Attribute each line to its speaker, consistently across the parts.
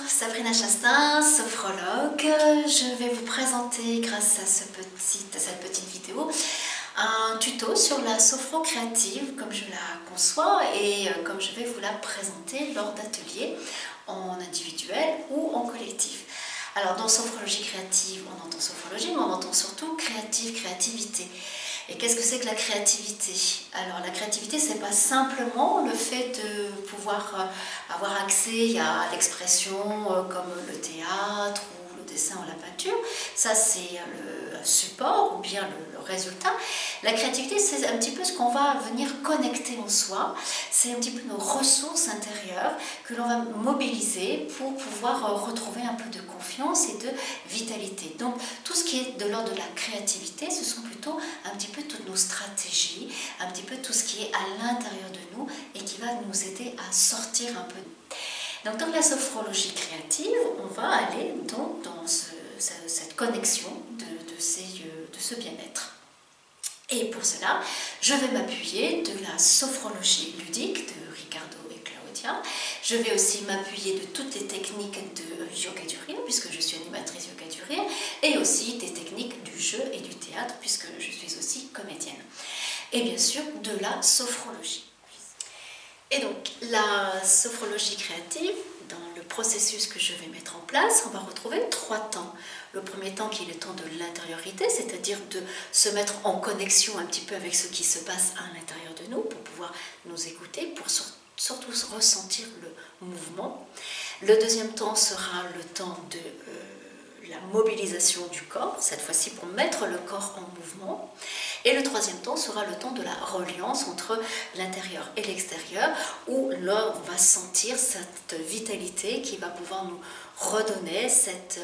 Speaker 1: Sabrina Chastain, sophrologue. Je vais vous présenter, grâce à cette petite vidéo, un tuto sur la sophro créative, comme je la conçois et comme je vais vous la présenter lors d'ateliers en individuel ou en collectif. Alors dans sophrologie créative, on entend sophrologie, mais on entend surtout créativité. Et qu'est-ce que c'est que la créativité? Alors la créativité, c'est pas simplement le fait de pouvoir avoir accès à l'expression comme le théâtre ou le dessin ou la peinture. Ça, c'est le support ou bien le résultat. La créativité, c'est un petit peu ce qu'on va venir connecter en soi. C'est un petit peu nos ressources intérieures que l'on va mobiliser pour pouvoir retrouver un peu de confiance et de vitalité. Donc tout ce qui est de l'ordre de la créativité, ce sont plutôt un petit peu toutes nos stratégies, un petit peu tout ce qui est à l'intérieur de nous et qui va nous aider à sortir un peu. Donc dans la sophrologie créative, on va aller donc dans cette connexion de ce bien-être. Et pour cela, je vais m'appuyer de la sophrologie ludique de Ricardo et Claudia. Je vais aussi m'appuyer de toutes les techniques de yoga du rire, puisque je suis animatrice yoga du rire, et aussi des techniques du jeu et du théâtre, puisque je suis aussi comédienne. Et bien sûr, de la sophrologie. Et donc, la sophrologie créative, dans le processus que je vais mettre en place, on va retrouver 3 temps. Le premier temps qui est le temps de l'intériorité, c'est-à-dire de se mettre en connexion un petit peu avec ce qui se passe à l'intérieur de nous, pour pouvoir nous écouter, pour surtout ressentir le mouvement. Le deuxième temps sera le temps de la mobilisation du corps, cette fois-ci pour mettre le corps en mouvement. Et le troisième temps sera le temps de la reliance entre l'intérieur et l'extérieur, où là on va sentir cette vitalité qui va pouvoir nous redonner cette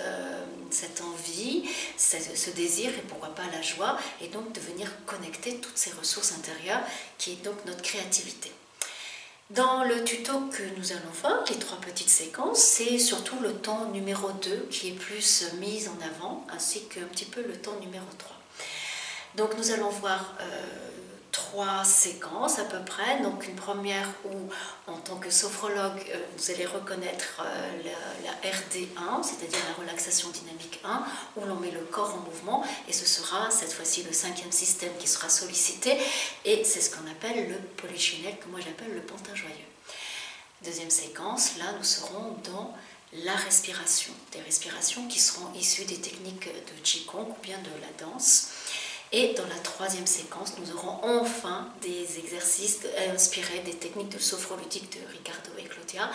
Speaker 1: envie, ce désir et pourquoi pas la joie, et donc de venir connecter toutes ces ressources intérieures qui est donc notre créativité. Dans le tuto que nous allons voir, les 3 petites séquences, c'est surtout le temps numéro 2 qui est plus mis en avant, ainsi qu'un petit peu le temps numéro 3. Donc nous allons voir 3 séquences à peu près. Donc une première où, en tant que sophrologue, vous allez reconnaître la RD1, c'est-à-dire la relaxation dynamique 1, où l'on met le corps en mouvement, et ce sera cette fois-ci le 5e système qui sera sollicité, et c'est ce qu'on appelle le polychinelle, que moi j'appelle le pantin joyeux. Deuxième séquence, là nous serons dans la respiration, des respirations qui seront issues des techniques de Qigong ou bien de la danse. Et dans la 3e séquence, nous aurons enfin des exercices inspirés des techniques de sophroludique de Ricardo et Claudia,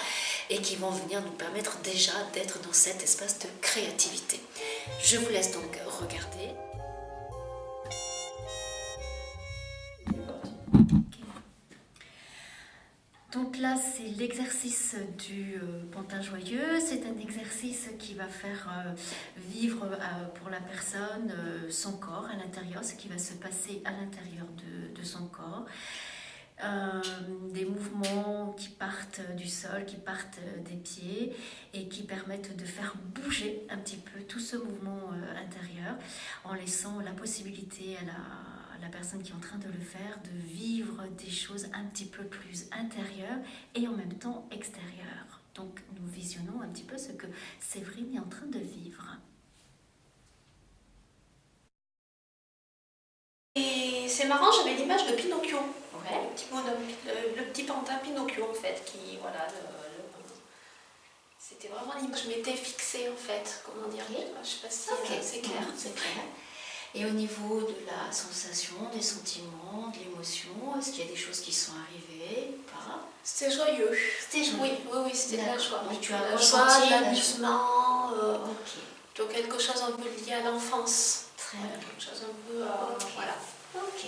Speaker 1: et qui vont venir nous permettre déjà d'être dans cet espace de créativité. Je vous laisse donc regarder. Donc là, c'est l'exercice du pantin joyeux. C'est un exercice qui va faire vivre pour la personne son corps à l'intérieur, ce qui va se passer à l'intérieur de son corps. Des mouvements qui partent du sol, qui partent des pieds et qui permettent de faire bouger un petit peu tout ce mouvement intérieur, en laissant la possibilité à la personne qui est en train de le faire de vivre des choses un petit peu plus intérieures et en même temps extérieures. Donc nous visionnons un petit peu ce que Séverine est en train de vivre.
Speaker 2: Et c'est marrant, j'avais l'image de Pinocchio,
Speaker 1: Ouais.
Speaker 2: le petit bonhomme, le petit pantin Pinocchio en fait, qui voilà, c'était vraiment l'image, je m'étais fixée en fait, comment dire, je sais pas si c'est clair.
Speaker 1: C'est clair. Et au niveau de la sensation, des sentiments, de l'émotion, est-ce qu'il y a des choses qui sont arrivées ou pas?
Speaker 2: C'était joyeux.
Speaker 1: C'était joyeux.
Speaker 2: Oui, c'était de la joie.
Speaker 1: Donc tu as
Speaker 2: la
Speaker 1: ressenti
Speaker 2: joie, de l'amusement,
Speaker 1: Ok,
Speaker 2: donc quelque chose un peu lié à l'enfance.
Speaker 1: très
Speaker 2: Voilà,
Speaker 1: bien.
Speaker 2: quelque chose un peu, voilà.
Speaker 1: Ok,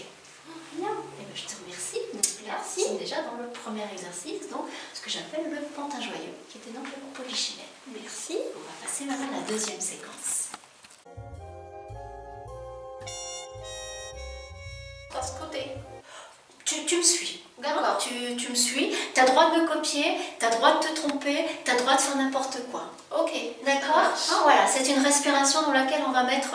Speaker 1: bien. Et ben, je te remercie. Donc là,
Speaker 2: Merci.
Speaker 1: c'est déjà dans le premier exercice, donc ce que j'appelle le pantin joyeux, qui était donc le polychinelle.
Speaker 2: Merci.
Speaker 1: On va passer maintenant à la 2e séquence.
Speaker 2: À ce côté.
Speaker 1: Tu me suis.
Speaker 2: D'accord.
Speaker 1: Tu me suis. Tu as le droit de me copier, tu as le droit de te tromper, tu as le droit de faire n'importe quoi.
Speaker 2: Ok.
Speaker 1: D'accord. Voilà, c'est une respiration dans laquelle on va mettre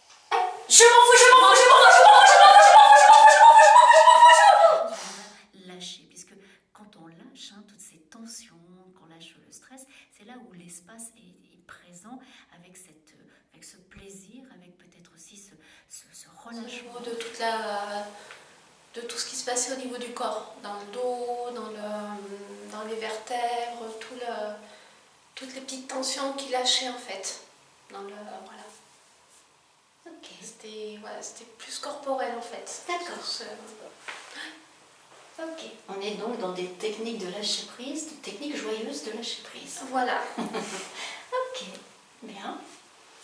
Speaker 1: Je m'en fous, je m'en fous, je m'en fous, je m'en fous, je m'en fous, je m'en fous, je m'en fous, je m'en fous, je m'en fous, je m'en fous, je m'en fous. Lâcher, puisque quand on lâche toutes ces tensions, qu'on lâche le stress, c'est là où l'espace est présent avec, avec ce plaisir, avec peut-être aussi ce relâchement.
Speaker 2: De tout ce qui se passait au niveau du corps, dans le dos, dans les vertèbres, toutes les petites tensions qui lâchaient en fait. Voilà.
Speaker 1: Ok.
Speaker 2: C'était plus corporel en fait.
Speaker 1: D'accord. Ok. On est donc dans des techniques de lâcher prise, des techniques joyeuses de lâcher prise.
Speaker 2: Voilà.
Speaker 1: Ok. Bien.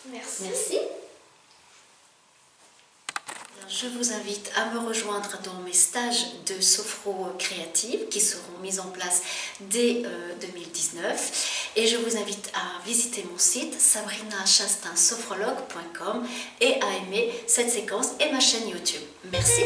Speaker 2: Merci.
Speaker 1: Merci. Je vous invite à me rejoindre dans mes stages de sophro créative qui seront mis en place dès 2019 et je vous invite à visiter mon site sabrinachastinsophrologue.com et à aimer cette séquence et ma chaîne YouTube. Merci.